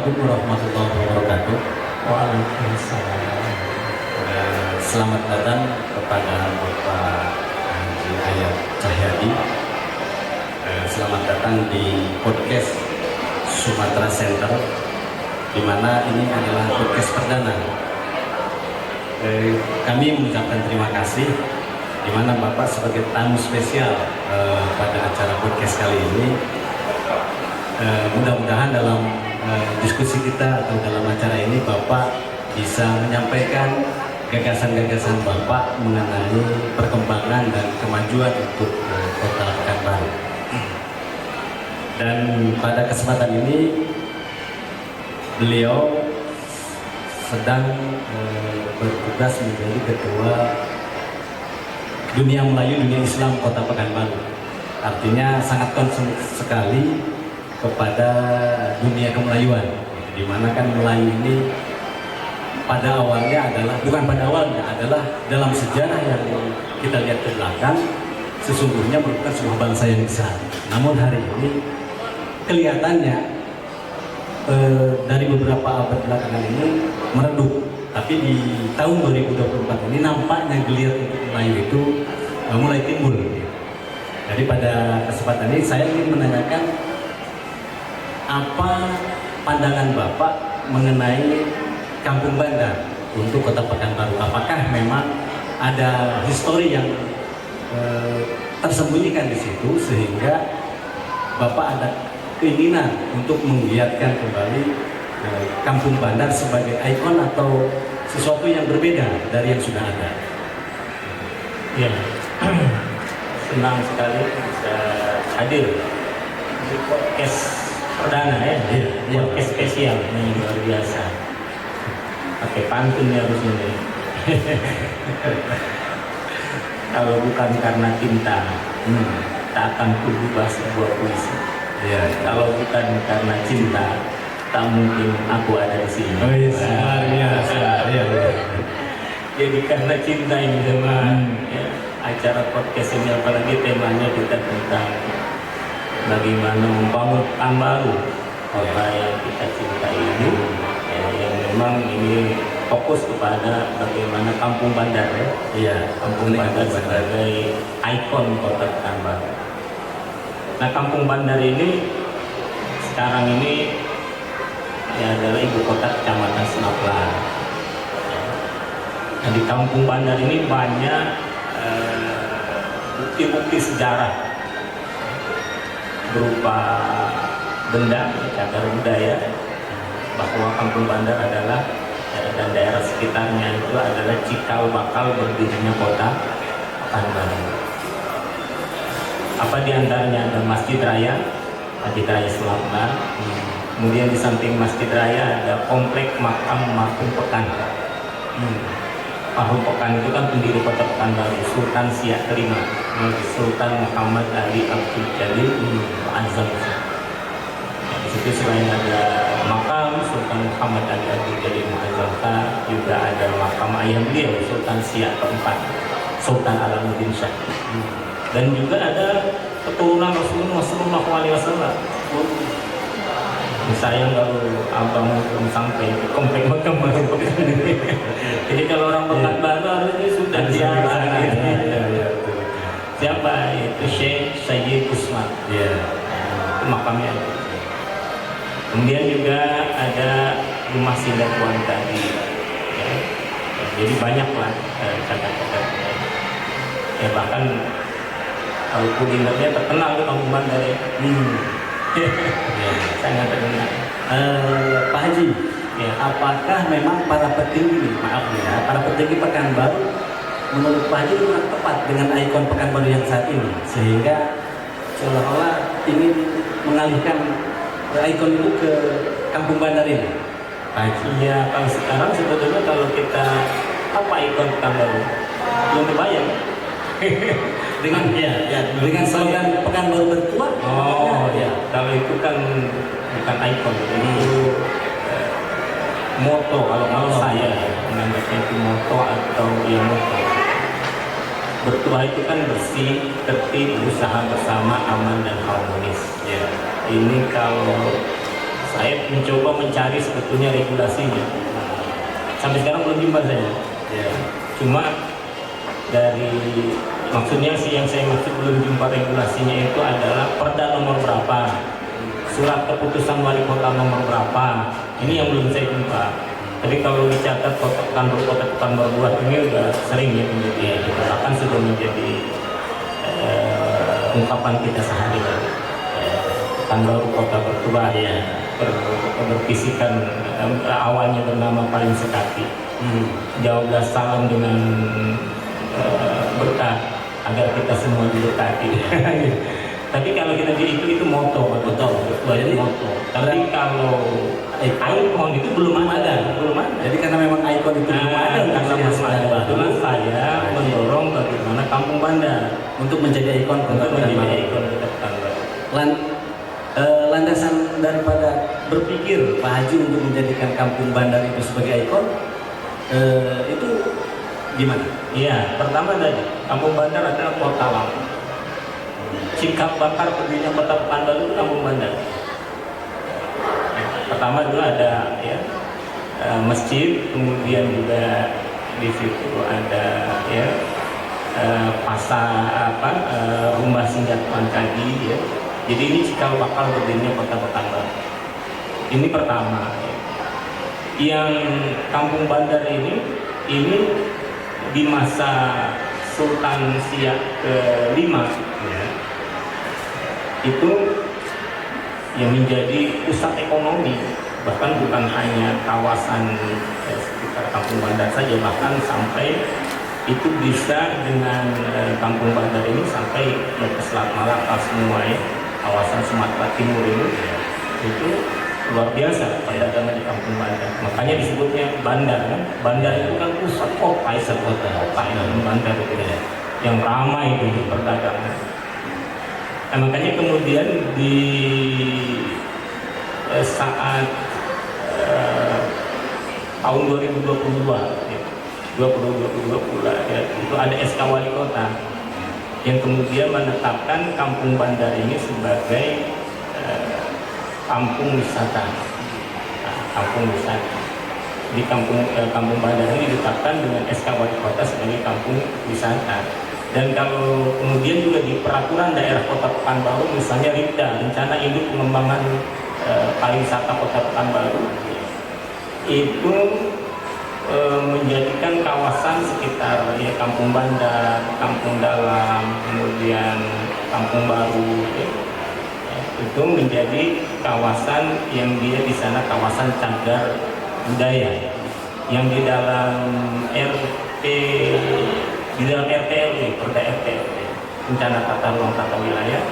Assalamualaikum warahmatullahi wabarakatuh. Waalaikumsalam. Selamat datang kepada Bapak Haji Ayat Cahyadi. Selamat datang di podcast Sumatera Center, di mana ini adalah podcast perdana. Kami mengucapkan terima kasih, di mana Bapak sebagai tamu spesial pada acara podcast kali ini. Mudah-mudahan dalam diskusi kita atau dalam acara ini Bapak bisa menyampaikan gagasan-gagasan Bapak mengenai perkembangan dan kemajuan untuk Kota Pekanbaru. Dan pada kesempatan ini beliau sedang bertugas menjadi Ketua Dunia Melayu Dunia Islam Kota Pekanbaru. Artinya sangat concern sekali kepada dunia kemelayuan, di mana kan Melayu ini pada awalnya adalah dalam sejarah yang kita lihat ke belakang sesungguhnya merupakan sebuah bangsa yang besar. Namun hari ini kelihatannya dari beberapa abad belakangan ini meredup. Tapi di tahun 2024 ini nampaknya geliat untuk Melayu itu mulai timbul. Jadi pada kesempatan ini saya ingin menanyakan apa pandangan Bapak mengenai Kampung Bandar untuk Kota Pekanbaru? Apakah memang ada histori yang tersembunyikan di situ sehingga Bapak ada keinginan untuk menggiatkan kembali Kampung Bandar sebagai ikon atau sesuatu yang berbeda dari yang sudah ada? Ya, senang sekali bisa hadir di podcast perdana ya, podcast spesial ini luar biasa. Pakai pantun ya harus ini. Kalau bukan karena cinta, tak akan kubah sebuah puisi. Ya. Kalau bukan karena cinta, tak mungkin aku ada di sini. Oh iya, luar biasa. Ya. Jadi karena cinta ini teman, ya, acara podcast ini apalagi temanya kita tentang bagaimana membangun Pekanbaru, kota yang kita cintai ini, ya, yang memang ini fokus kepada bagaimana Kampung Bandar ya. Iya, Kampung Bandar sebagai ikon kota Pekanbaru. Nah, Kampung Bandar ini sekarang ini ya adalah ibu kota Kecamatan Senaplar. Nah, di Kampung Bandar ini banyak bukti-bukti sejarah berupa benda cagar budaya bahwa Kampung Bandar adalah dan daerah sekitarnya itu adalah cikal bakal berdirinya kota Pekanbaru. Apa diantaranya ada Masjid Raya Senaplar. Kemudian di samping Masjid Raya ada komplek makam Marhum Pekan. Marhum Pekan itu kan pendiri kota Pekanbaru, Sultan Siak kelima, Sultan Muhammad Ali Abdul Jalil Azam. Di situ selain ada makam Sultan Muhammad Ali Abdul Jalil Azam, juga ada makam ayah beliau Sultan Siak keempat, Sultan Alamuddin Shah. Dan juga ada keturunan Rasulullah SAW. Saya baru abang belum sampai ke komplek makam Marhum Pekan. Jadi kalau orang Pekanbaru harusnya sudah ziarah. Siapa itu? Syekh Sayyid Usman. Itu makamnya. Kemudian juga ada rumah singgah Tuan tadi. Ya. Jadi banyaklah cacat-cacat. Ya bahkan kalau kulinernya terkenal di Kampung Bandar ya. Sangat terkenal. Pak Haji, ya, apakah memang para petinggi Pekanbaru menurut Pak Haji kurang tepat dengan ikon Pekanbaru yang saat ini sehingga seolah-olah ingin mengalihkan ikon itu ke Kampung Bandar ini? Pak Haji, ya kalau sekarang sebetulnya kalau kita apa ikon Pekanbaru belum kebayang. dengan slogan Pekanbaru berkuah. Oh ya, kalau itu kan bukan ikon, itu moto. Kalau saya menganggapnya itu moto atau ya moto. Bertuah itu kan bersih, tertib, usaha bersama, aman dan harmonis. Ya, ini kalau saya mencoba mencari sebetulnya regulasinya. Sampai sekarang belum jumpa saya. Ya. Cuma dari maksudnya sih yang saya maksud belum jumpa regulasinya itu adalah perda nomor berapa, surat keputusan wali kota nomor berapa, ini yang belum saya jumpa. Tapi kalau dicatat kantor kota Pekanbaru ini udah sering ya menjadi, bahkan sudah menjadi ungkapan kita sehari-hari. Pekanbaru kota bertuah ya, berfisikan awalnya bernama Paling Sekati. Jawablah salam dengan berkah agar kita semua diberkati. Tapi kalau kita itu moto, jadi moto. Tapi kalau ikon itu belum ada. Jadi karena memang ikon itu belum ada, karena belum ada, itulah saya mendorong bagaimana Kampung Bandar untuk menjadi ikon kota Pekanbaru. Landasan daripada berpikir Pak Haji untuk menjadikan Kampung Bandar itu sebagai ikon itu gimana? Iya, pertama tadi Kampung Bandar adalah kota lama. Sikap bakar berdirinya kota Pekanbaru itu Kampung Bandar. Pertama dulu ada ya masjid, kemudian juga di situ ada ya pasar rumah singgah Tuan Kadi ya. Jadi ini cikal bakal berdirinya kota Pekanbaru. Ini pertama. Ya. Yang Kampung Bandar ini di masa Sultan Siak ke-5 ya, itu yang menjadi pusat ekonomi, bahkan bukan hanya kawasan sekitar Kampung Bandar saja, bahkan sampai itu bisa dengan Kampung Bandar ini sampai ke Selat Malaka semua ya, kawasan Sumatera Timur ini itu luar biasa perdagangan di Kampung Bandar. Makanya disebutnya bandar kan. Bandar itu kan pusat kota bandar itu ya, yang ramai di perdagangan. Nah, makanya kemudian di saat tahun 2022 ya, 2022 pula ya, itu ada SK Wali Kota yang kemudian menetapkan Kampung Bandar ini sebagai kampung wisata. Kampung wisata. Di Kampung Bandar ini ditetapkan dengan SK Wali Kota sebagai kampung wisata. Dan kalau kemudian juga di peraturan daerah Kota Pekanbaru, misalnya RIPDA, Rencana Induk Pengembangan Pariwisata Kota Pekanbaru, itu menjadikan kawasan sekitar ya, Kampung Bandar, Kampung Dalam, kemudian Kampung Baru, ya, itu menjadi kawasan yang dia di sana kawasan cagar budaya, yang di dalam RTRW, Perda RTRW, Rencana Tata Ruang Tata Wilayah,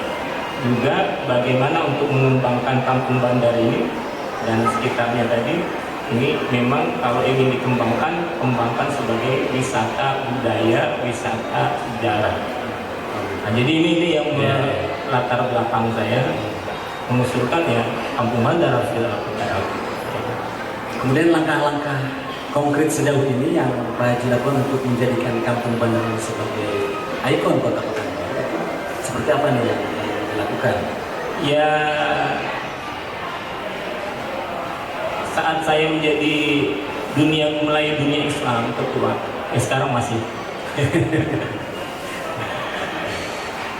juga bagaimana untuk mengembangkan Kampung Bandar ini dan sekitarnya tadi, ini memang kalau ingin dikembangkan, kembangkan sebagai wisata budaya, wisata sejarah. Nah, jadi ini yang latar belakang saya mengusulkan ya Kampung Bandar harus dilakukan. Kemudian langkah-langkah konkret sejauh ini yang Pak Haji lakukan untuk menjadikan Kampung Bandar ini sebagai ikon Kota Pekanbaru, seperti apa nih yang dilakukan? Ya, saat saya menjadi mulai dunia Islam ketua, ya sekarang masih.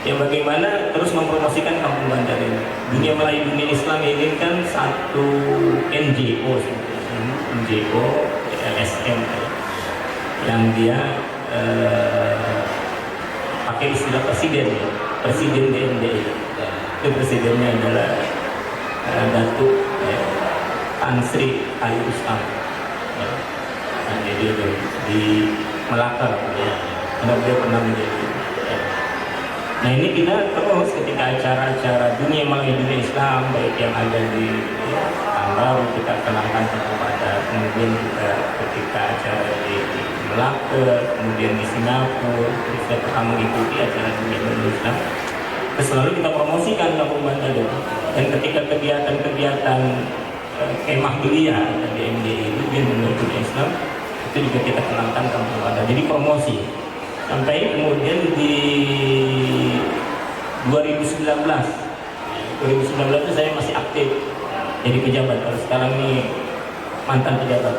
Ya bagaimana terus mempromosikan Kampung Bandar ini. Dunia Islam ini kan satu NGO, LSM yang dia pakai istilah presiden DMDI. Itu presidennya adalah Datuk Tan Sri Ali Ustam. Nah, jadi di Melaka ya, karena beliau pernah menjadi. Nah ini kita terus ketika acara-acara melalui dunia Islam, baik yang ada di Pekanbaru kita kenalkan kepada, kemudian juga ketika acara di Melaka, kemudian di Singapura, kita pernah mengikuti acara dunia Islam. Terus selalu kita promosikan Kampung Bandar, dan ketika kegiatan-kegiatan kemah dunia di MDI itu menurut dunia Islam, itu juga kita kenalkan Kampung Bandar. Jadi promosi. Sampai kemudian di 2019 itu saya masih aktif jadi pejabat. Kalau sekarang ini mantan pejabat.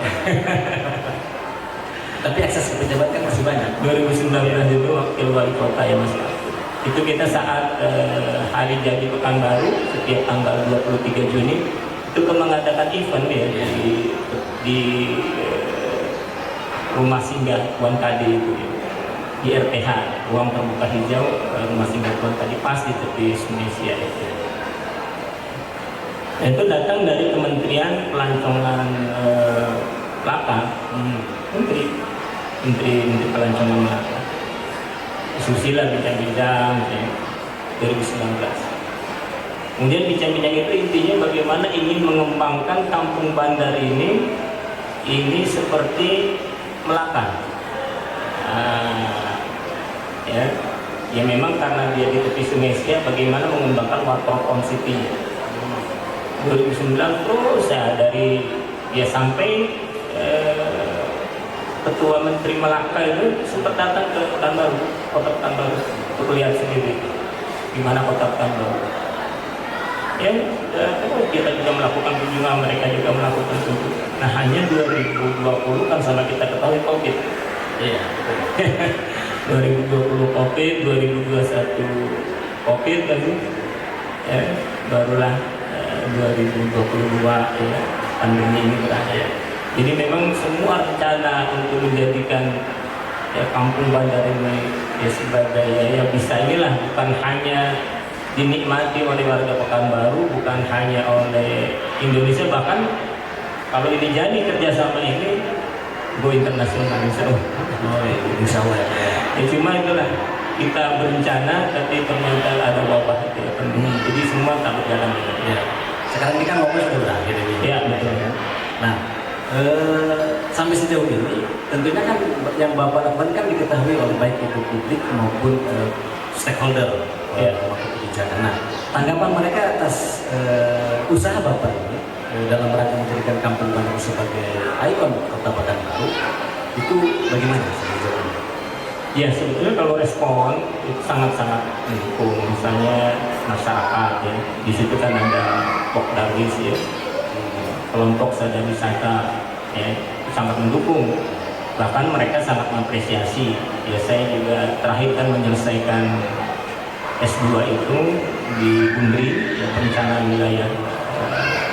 Tapi akses ke pejabat kan masih banyak. 2019 itu wakil wali kota ya Mas. Itu kita saat hari jadi Pekanbaru setiap tanggal 23 Juni itu kan mengadakan event ya di rumah singgah Tuan Kade itu ya, di RTH, ruang terbuka hijau rumah singgah Tuan Kade pas di tepi Sungai Siak itu. Dan itu datang dari Kementerian Pelancongan Laka, Menteri Pelancongan Laka. Susila bincang-bincang ya, 2019. Kemudian bincang-bincang itu intinya bagaimana ingin mengembangkan kampung bandar ini seperti Melaka. Ya memang karena dia di tepi Sungai Siak, bagaimana mengembangkan waterfront city-nya. 2009 terus ya dari dia sampai Ketua Menteri Melaka itu sempat datang ke Pekanbaru, kota Pekanbaru, untuk lihat sendiri gimana kota Pekanbaru. Ya, kita juga melakukan kunjungan, mereka juga melakukan kunjungan. Nah, hanya 2020 kan sama kita ketahui COVID. Iya. 2020 COVID, 2021 COVID kan, ya, barulah 2022 ya, pandemi ini berakhir. Jadi memang semua rencana untuk menjadikan ya, kampung bandar ini ya sebagai ya bisa inilah, bukan hanya dinikmati oleh warga Pekanbaru, bukan hanya oleh Indonesia, bahkan kalau ini jadi kerjasama ini go internasional insya Allah. Oh iya, insya Allah ya. Ya cuma itulah kita berencana tapi ternyata ada wabah itu ya, jadi semua tak berjalan dengan Ya. Sekarang ini kan wabah sudah berakhir ini. ya betul. Nah, sampai sejauh ini tentunya kan yang Bapak lakukan kan diketahui oleh baik itu publik maupun stakeholder waktu kebijakan. Nah, tanggapan mereka atas usaha Bapak ini dalam rangka menjadikan kampung bandar sebagai ikon kota Pekanbaru itu bagaimana sejauh ini? Ya sebetulnya kalau respon itu sangat-sangat mendukung, misalnya masyarakat ya, di situ kan ada Pokdawis ya, kelompok sadar wisata ya, sangat mendukung, bahkan mereka sangat mengapresiasi. Ya saya juga terakhir kan menyelesaikan S2 itu di Undri ya, perencanaan wilayah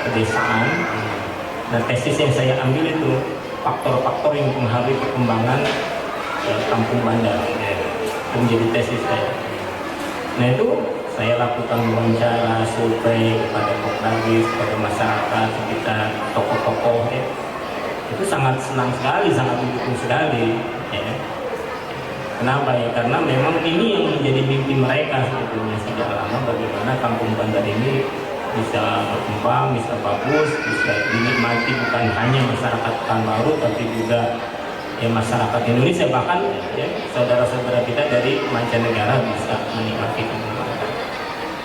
pedesaan. Nah tesis yang saya ambil itu faktor-faktor yang mempengaruhi perkembangan kampung bandar itu menjadi tesis saya. Nah itu saya lakukan wawancara, survei kepada Pokdawis, kepada masyarakat sekitar, tokoh-tokoh ya. Itu sangat senang sekali, sangat mendukung sekali ya. Kenapa ya? Karena memang ini yang menjadi mimpi mereka sebetulnya sejak lama, bagaimana kampung bandar ini bisa berkembang, bisa bagus, bisa dinikmati bukan hanya masyarakat Pekanbaru tapi juga ya masyarakat Indonesia, bahkan ya saudara-saudara kita dari mancanegara bisa menikmati kampung bandar.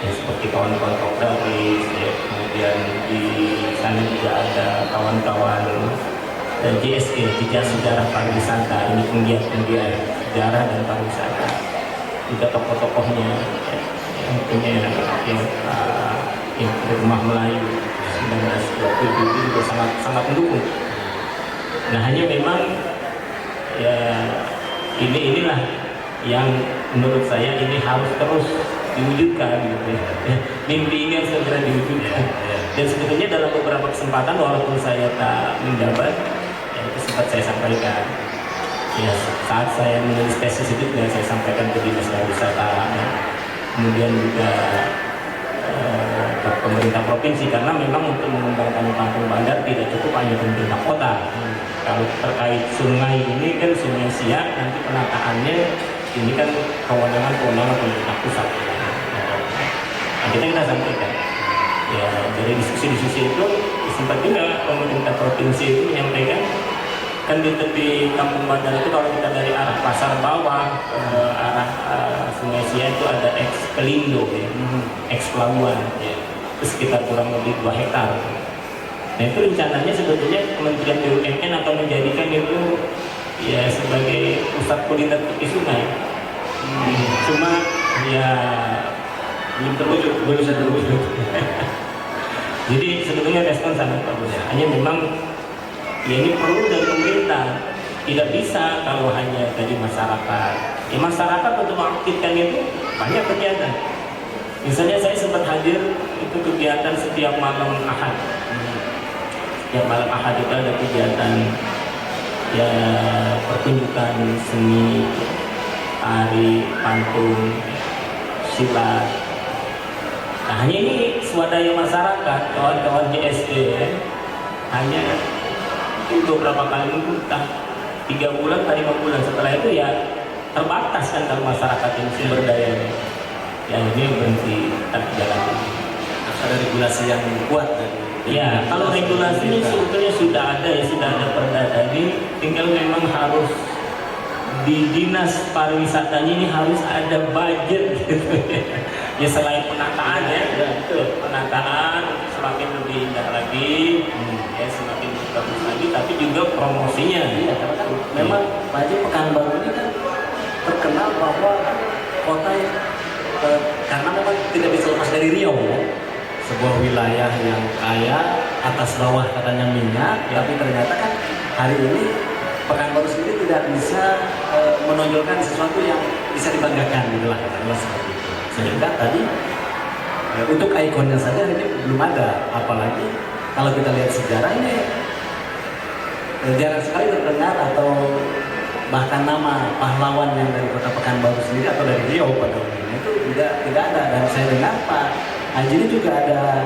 Ya, seperti kawan-kawan Pokdawis, ya, kemudian di sana juga ada kawan-kawan JSE, Jejak Sejarah Pariwisata, ini penggiat-penggiat sejarah dan pariwisata, juga tokoh-tokohnya ya, yang punya yang rumah Melayu 1927 itu juga sangat mendukung. Nah hanya memang ya inilah yang menurut saya ini harus terus diwujudkan gitu ya. Mimpi ini harus segera diwujudkan. Dan sebetulnya dalam beberapa kesempatan walaupun saya tak menjabat ya, itu sempat saya sampaikan ya, saat saya menulis tesis itu juga saya sampaikan ke Dinas Pariwisata ya. Kemudian juga ke pemerintah provinsi, karena memang untuk mengembangkan kampung bandar tidak cukup hanya pemerintah kota. Kalau terkait sungai ini kan Sungai Siak, nanti penataannya ini kan kewenangan pemerintah pusat. Nah, kita sampaikan ya, dari diskusi-diskusi itu sempat juga pemerintah provinsi itu menyampaikan kan di tepi kampung bandar itu kalau kita dari arah pasar bawah ke arah Sungai Siak itu ada ex Pelindo ya, ex pelabuhan ya, itu sekitar kurang lebih 2 hektar. Nah itu rencananya sebetulnya Kementerian BUMN akan menjadikan itu ya sebagai pusat kuliner tepi sungai. Cuma ya belum terwujud, belum bisa terwujud. Jadi sebetulnya respon sangat bagus. Hanya memang ya ini perlu dari pemerintah. Tidak bisa kalau hanya dari masyarakat. Ya masyarakat untuk mengaktifkan itu banyak kegiatan. Misalnya saya sempat hadir itu kegiatan setiap malam Ahad. Setiap malam Ahad itu ada kegiatan ya pertunjukan seni, tari, pantun, silat. Nah, hanya ini swadaya masyarakat, kawan-kawan JSD ya, hanya itu beberapa kali minggu, 3 bulan, 5 bulan. Setelah itu ya terbatas kan kalau masyarakat ini sumber dayanya. Ya ini berhenti tak jalan. Ada regulasi yang kuat dari Ya, kalau regulasinya sebetulnya sudah ada ya, sudah ada perda tadi. Tinggal memang harus di dinas pariwisatanya ini harus ada budget gitu ya. Selain penataan ya, penataan semakin lebih indah lagi, ya semakin bagus lagi, tapi juga promosinya. Iya, karena kan memang Pak Haji Pekanbaru ini kan terkenal bahwa kota yang karena memang tidak bisa lepas dari Riau ya. Sebuah wilayah yang kaya atas bawah katanya minyak, tapi ternyata kan hari ini Pekanbaru sendiri tidak bisa menonjolkan sesuatu yang bisa dibanggakan gitu lah, katakanlah seperti itu. Sehingga tadi untuk ikonnya saja ini belum ada, apalagi kalau kita lihat sejarah ini jarang sekali terdengar atau bahkan nama pahlawan yang dari kota Pekanbaru sendiri atau dari Riau pada umumnya itu tidak ada. Dan saya dengar Pak Haji ini juga ada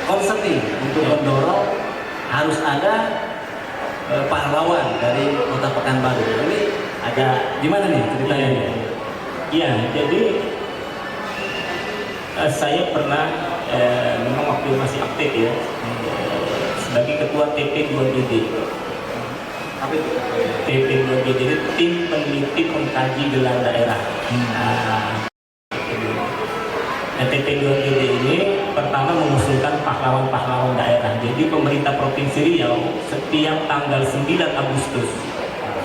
konsep nih untuk mendorong harus ada pahlawan dari kota Pekanbaru. Ini ada gimana nih ceritanya? Iya, jadi saya pernah memang waktu masih aktif ya sebagai ketua TP2GD. Apa itu? TP2GD itu tim peneliti pengkaji gelar daerah. TP2GD ini pertama mengusulkan pahlawan-pahlawan daerah. Jadi pemerintah Provinsi Riau setiap tanggal 9 Agustus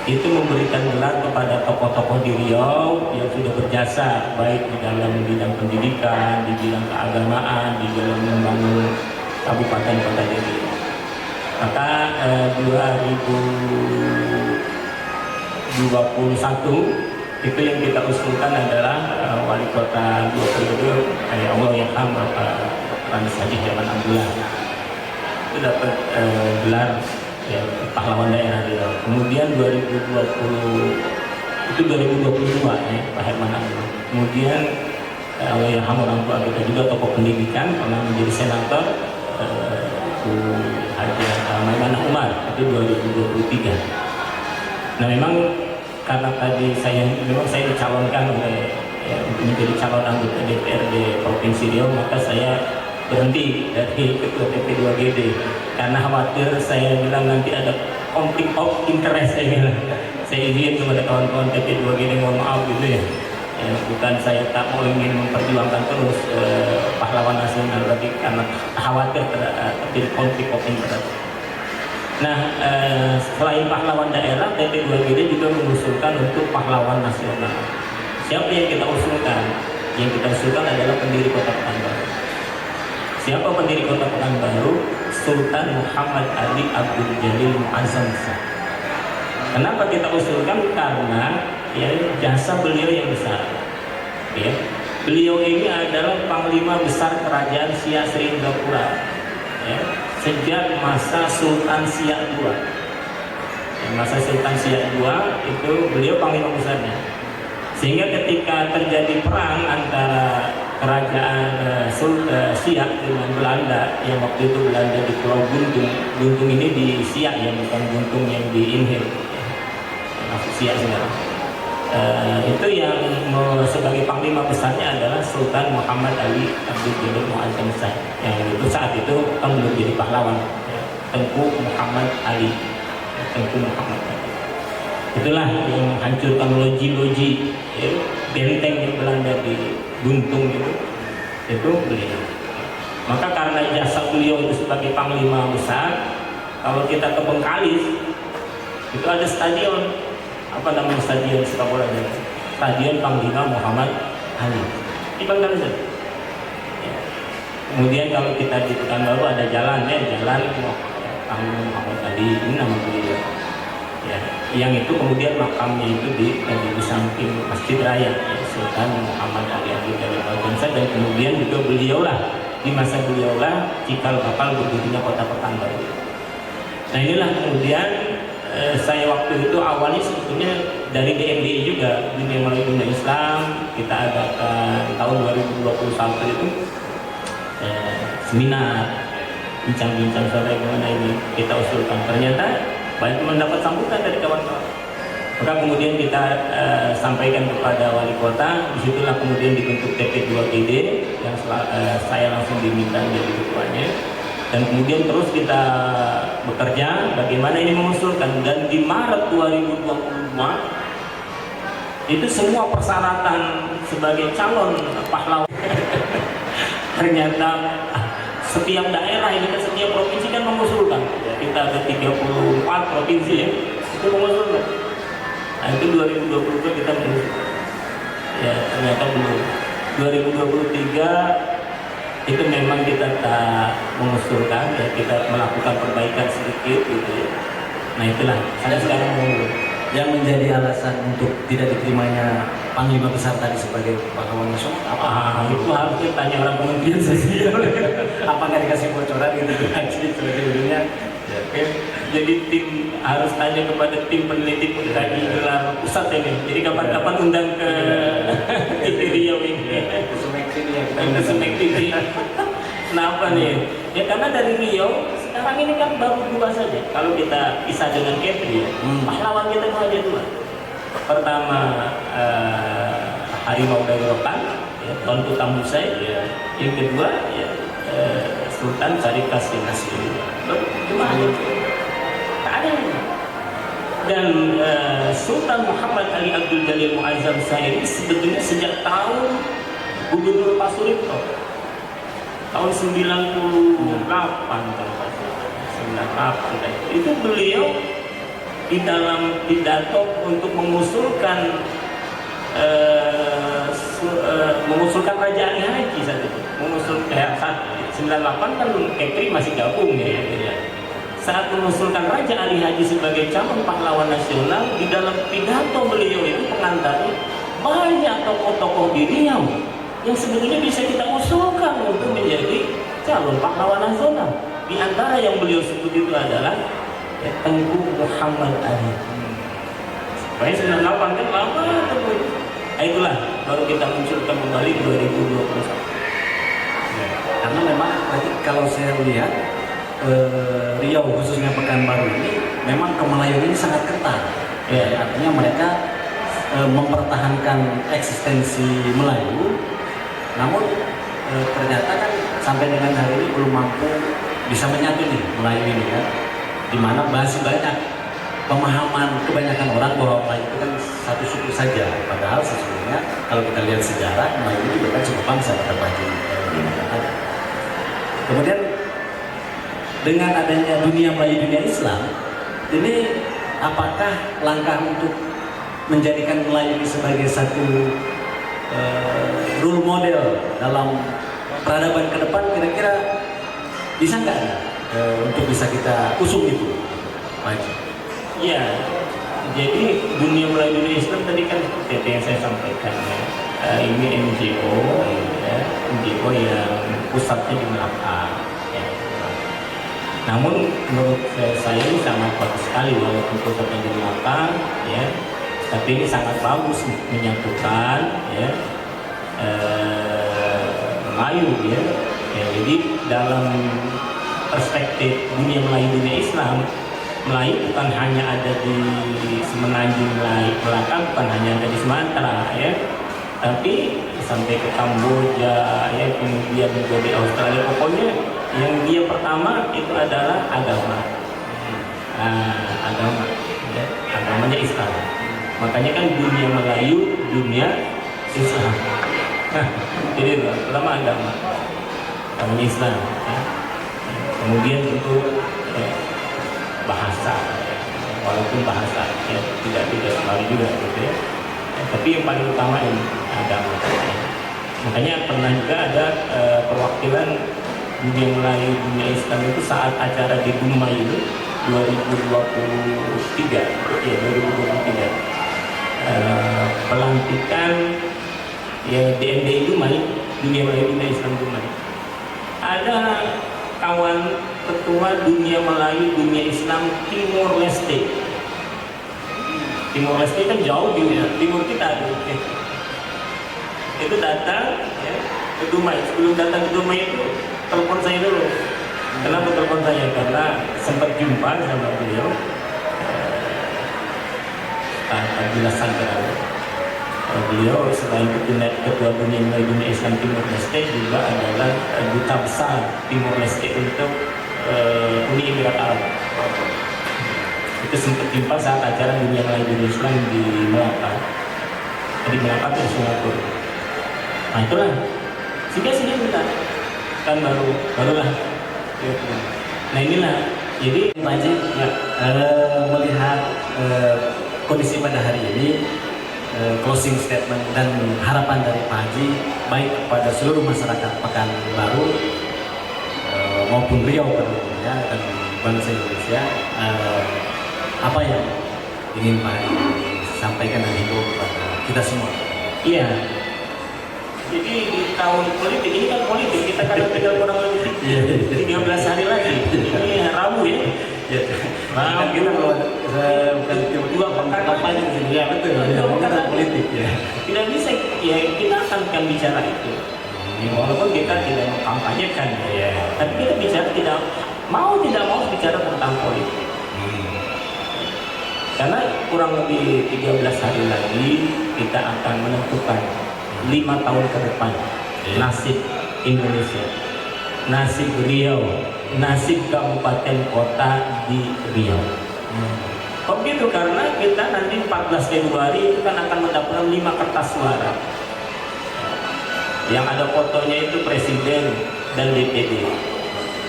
itu memberikan gelar kepada tokoh-tokoh di Riau yang sudah berjasa baik di dalam bidang pendidikan, di bidang keagamaan, di dalam membangun kabupaten kota di Riau. Maka 2021 itu yang kita usulkan adalah wali kota 2 periode Allah yang Bapak Ranis Haji Herman Abdullah itu dapat gelar ya, pahlawan daerah Riau. Kemudian 2022 ya Pak Herman Abdullah. Kemudian Allah yang orang tua kita juga tokoh pendidikan pernah menjadi senator Bu Haji Maimunah Umar itu 2023. Nah memang karena tadi saya dicalonkan oleh untuk menjadi calon anggota DPRD Provinsi Riau, maka saya berhenti dari ketua TP2GD karena khawatir saya bilang nanti ada konflik of interest saya bilang. Saya izin kepada kawan-kawan TP2GD mohon maaf gitu ya. Bukan saya tak mau ingin memperjuangkan terus pahlawan nasional, tapi karena khawatir terjadi konflik of interest. Nah, selain pahlawan daerah, TP2GD juga mengusulkan untuk pahlawan nasional. Siapa yang kita usulkan? Yang kita usulkan adalah pendiri kota Pekanbaru. Siapa pendiri kota Pekanbaru? Sultan Muhammad Ali Abdul Jalil Muazzam Shah. Kenapa kita usulkan? Karena ya jasa beliau yang besar. Ya. Beliau ini adalah Panglima Besar Kerajaan Siak Seringgapura. Ya. Sejak masa Sultan Siak II. Masa Sultan Siak II itu beliau panglima besarnya. Sehingga ketika terjadi perang antara kerajaan Siak dengan Belanda, yang waktu itu Belanda di Pulau Guntung. Guntung ini di Siak ya, bukan Guntung yang di Inhil. Masuk Siak sekarang. Itu yang sebagai panglima besarnya adalah Sultan Muhammad Ali Abdul Jalil Muazzam Shah, yang itu saat itu kan belum jadi pahlawan, ya. Tengku Muhammad Ali, Tengku Muhammad Ali. Itulah yang menghancurkan loji-loji ya, benteng yang Belanda di Guntung itu beliau. Maka karena jasa beliau itu sebagai panglima besar, kalau kita ke Bengkalis itu ada stadion. Apa namanya stadion sepak bola ini? Stadion Panglima Muhammad Ali di Bangkalis. Ya. Kemudian kalau kita di Pekanbaru ada jalan ya, jalan Muhammad Ali, ini nama beliau. Ya, yang itu kemudian makamnya itu di samping Masjid Raya ya, Sultan Muhammad Ali Abdul Jalil Al-Bangsa, dan kemudian juga beliaulah di masa beliaulah cikal bakal berdirinya kota Pekanbaru. Nah inilah kemudian saya waktu itu awalnya sebetulnya dari DMDI juga, Dunia Melayu Dunia Islam, kita adakan tahun 2021 itu seminar bincang-bincang sore gimana ini kita usulkan, ternyata banyak mendapat sambutan dari kawan-kawan. Maka kemudian kita sampaikan kepada wali kota, disitulah kemudian dibentuk TP2GD yang saya langsung diminta menjadi ketuanya, dan kemudian terus kita bekerja bagaimana ini mengusulkan, dan di Maret 2025 itu semua persyaratan sebagai calon pahlawan ternyata setiap daerah ini kan, setiap provinsi kan mengusulkan. Kita ada 34 provinsi ya, itu mengusulkan. Nah itu 2022 kita mengusulkan. Ya ternyata belum. 2023 itu memang kita tak mengusulkan ya, kita melakukan perbaikan sedikit gitu ya. Nah itulah saya sekarang mau Yang menjadi alasan untuk tidak diterimanya Panglima Besar tadi sebagai pahlawan nasional apa? itu harus tanya orang Kementerian Sosial. Apakah dikasih bocoran gitu lagi sebetulnya? Ya, kan? Jadi tim harus tanya kepada tim peneliti PKI gelar pusat ini. Jadi kapan-kapan undang ke TV Riau ini. Ke Semek TV. Kenapa nih? Ya karena dari Riau sekarang ini kan baru dua saja. Kalau kita pisah dengan Kepri ya, pahlawan kita itu hanya dua. Pertama Harimau dari Rokan, ya, Tuanku Tambusai. Ya. Yang kedua ya, Sultan Syarif Qasim Nasir. Cuma hanya itu. Tak ada lagi. Dan Sultan Muhammad Ali Abdul Jalil Muazzam Said ini sebetulnya sejak tahun Gubernur Pak Suripto tahun 98 kalau 98 itu beliau di dalam pidato untuk mengusulkan mengusulkan Raja Ali Haji saat itu, mengusulkan saat 98 kan Kepri masih gabung ya. Saat mengusulkan Raja Ali Haji sebagai calon pahlawan nasional, di dalam pidato beliau itu pengantarnya banyak tokoh-tokoh di Riau yang sebetulnya bisa kita usulkan untuk menjadi calon pahlawan nasional. Di antara yang beliau sebut itu adalah ya, Tengku Muhammad Ali. Supaya 98 kan lama terus. Nah, itulah baru kita munculkan kembali 2021. Ya, karena memang tadi kalau saya lihat Riau khususnya Pekanbaru ini memang kemelayuan ini sangat kental. Ya, artinya mereka mempertahankan eksistensi Melayu. Namun ternyata kan sampai dengan hari ini belum mampu bisa menyatu nih Melayu ini kan, dimana masih banyak pemahaman kebanyakan orang bahwa Melayu itu kan satu suku saja, padahal sesungguhnya kalau kita lihat sejarah Melayu itu juga kan suku bangsa pada baju. Kemudian dengan adanya dunia Melayu dunia Islam ini, apakah langkah untuk menjadikan Melayu ini sebagai satu role model dalam peradaban ke depan, kira-kira bisa nggak untuk bisa kita usung itu, Pak Haji? Ya, jadi dunia Melayu dunia Islam tadi kan seperti yang saya sampaikan ya, ini NGO, ya, NGO yang pusatnya di Melaka. Ya. Namun menurut saya ini sangat bagus sekali walaupun pusatnya di Melaka, ya. Tapi ini sangat bagus menyatukan ya, Melayu ya. Jadi dalam perspektif dunia Melayu dunia Islam, Melayu bukan hanya ada di Semenanjung Melaka, bukan hanya ada di Sumatera ya, tapi sampai ke Kamboja ya, kemudian juga di Australia. Pokoknya yang dia pertama itu adalah agama. Agama ya, agamanya Islam. Makanya kan dunia Melayu, dunia Islam. Jadi pertama agama, agamanya Islam. Ya. Kemudian itu bahasa, walaupun bahasa ya, tidak selalu juga gitu ya. Tapi yang paling utama ini agama. Ya. Makanya pernah juga ada perwakilan dunia Melayu, dunia Islam itu saat acara di Dumai itu 2023, ya 2023, pelantikan ya DMDI Dumai, dunia Melayu, dunia Islam Dumai. Ada kawan ketua dunia Melayu, dunia Islam Timor Leste. Timor Leste kan jauh di timur kita tuh. Itu datang ya, ke Dumai. Sebelum datang ke Dumai itu telepon saya dulu. Kenapa telepon saya? Karena sempat jumpa sama beliau, Abdullah Santara. Beliau selain ketua dunia Melayu, dunia Islam Timor Leste juga adalah duta besar Timor Leste untuk Uni Emirat Arab. Itu sempat jumpa saat acara dunia Melayu, dunia Islam di Melaka, di Singapura. Nah itulah, sini bentar, kan barulah. Nah inilah, jadi Pak Haji, ya, melihat kondisi pada hari ini, closing statement dan harapan dari Pak Haji baik kepada seluruh masyarakat Pekanbaru maupun Riau pada umumnya dan bangsa Indonesia, apa yang ingin Pak Haji sampaikan dan himbau kepada kita semua? iya. Jadi di tahun politik ini kan politik, kita kan tinggal kurang lebih 13 hari lagi. Ini Rabu ya. Nah, kita bukan dua pekan kampanye di sini. Ya betul. Kita politik ya. Tidak bisa ya, kita akan bicara itu. Walaupun kita tidak mengkampanyekan ya. Tapi kita bicara tidak mau bicara tentang politik. Karena kurang lebih 13 hari lagi kita akan menentukan 5 tahun ke depan nasib Indonesia, nasib Riau, nasib kabupaten kota di Riau. Kok gitu? Karena kita nanti 14 Februari itu kan akan mendapatkan 5 kertas suara. Yang ada fotonya itu presiden dan DPD.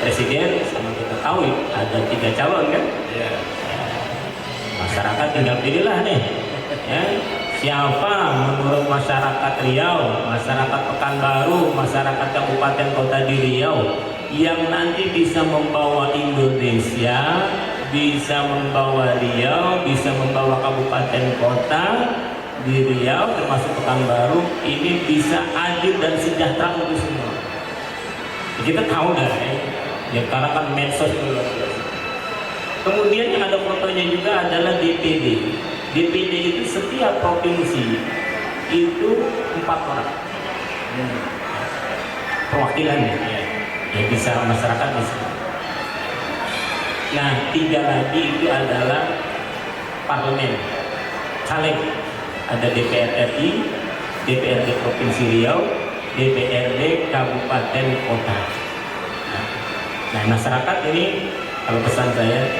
Presiden sama kita tahu ada 3 calon kan? Ya, masyarakat tinggal pilihlah nih. Ya. Siapa menurut masyarakat Riau, masyarakat Pekanbaru, masyarakat Kabupaten Kota di Riau yang nanti bisa membawa Indonesia, bisa membawa Riau, bisa membawa Kabupaten Kota di Riau termasuk Pekanbaru ini bisa adil dan sejahtera untuk semua. Kita tahu dah ya, karena kan medsos itu luar biasa. Kemudian yang ada fotonya juga adalah DPD. DPD itu setiap provinsi itu 4 orang perwakilannya, ya bisa masyarakat bisa. Nah 3 lagi itu adalah parlemen, caleg, ada DPR RI, DPRD Provinsi Riau, DPRD Kabupaten Kota. Nah masyarakat ini kalau pesan saya,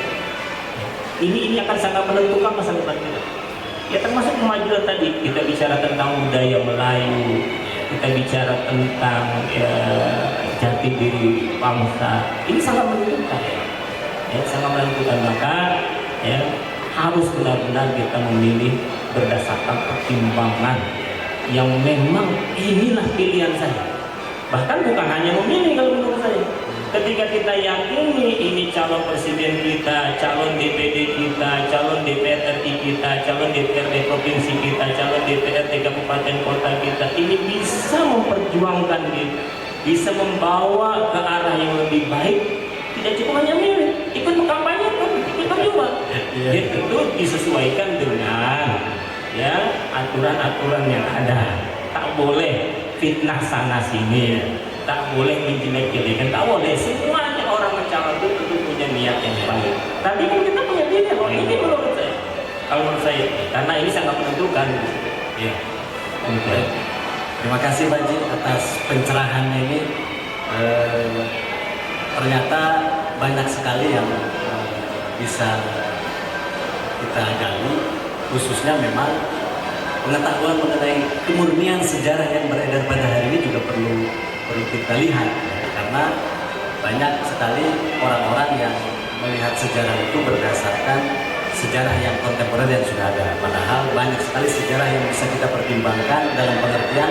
ini akan sangat menentukan masa depan kita. Ya termasuk kemajuan tadi, kita bicara tentang budaya Melayu, kita bicara tentang jati diri bangsa. Ini sangat menentukan, ya sangat menentukan. Maka ya harus benar-benar kita memilih berdasarkan pertimbangan yang memang inilah pilihan saya. Bahkan bukan hanya memilih kalau menurut saya. Ketika kita yakini ini calon presiden kita, calon DPD kita, calon DPR RI kita, calon DPRD provinsi kita, calon DPRD kabupaten kota kita, ini bisa memperjuangkan kita, bisa membawa ke arah yang lebih baik, tidak cukup hanya milih, ikut mengkampanyekan, ikut berjuang. Jadi tentu disesuaikan dengan ya aturan-aturan yang ada. Tak boleh fitnah sana sini. Tak boleh menjelek-jelekan, tak boleh. Semuanya orang mencalon itu tentu punya niat yang baik. Tapi kan kita punya pilihan. Oh, ini menurut saya. Kalau menurut saya, karena ini sangat menentukan. Ya. Terima kasih Pak Haji atas pencerahannya ini. Ternyata banyak sekali yang bisa kita gali, khususnya memang pengetahuan mengenai kemurnian sejarah yang beredar pada hari ini juga perlu kita lihat, ya, karena banyak sekali orang-orang yang melihat sejarah itu berdasarkan sejarah yang kontemporer yang sudah ada, padahal banyak sekali sejarah yang bisa kita pertimbangkan dalam pengertian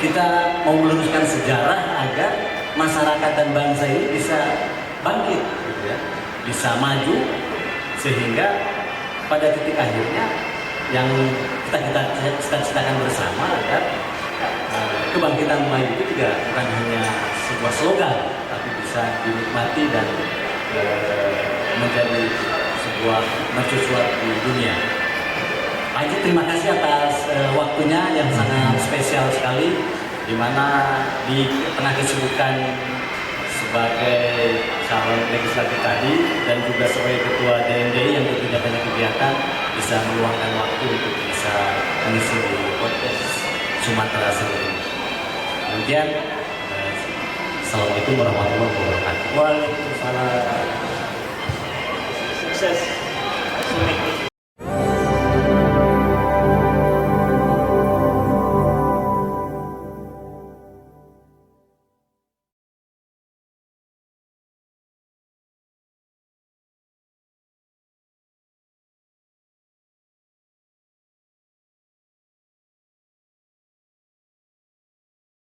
kita mau meluruskan sejarah agar masyarakat dan bangsa ini bisa bangkit, gitu ya, bisa maju, sehingga pada titik akhirnya yang kita cita-citakan bersama agar kebangkitan Melayu itu juga bukan hanya sebuah slogan, tapi bisa dinikmati dan menjadi sebuah mercusuar di dunia. Haji, terima kasih atas waktunya yang sangat spesial sekali, di mana di tengah kesibukan sebagai calon legislatif tadi dan juga sebagai ketua DNDI yang tentunya banyak kegiatan, bisa meluangkan waktu untuk bisa mengisi di podcast Sumatera Selatan. Kemudian, Assalamualaikum warahmatullahi wabarakatuh. Waalaikumsalam. Sukses.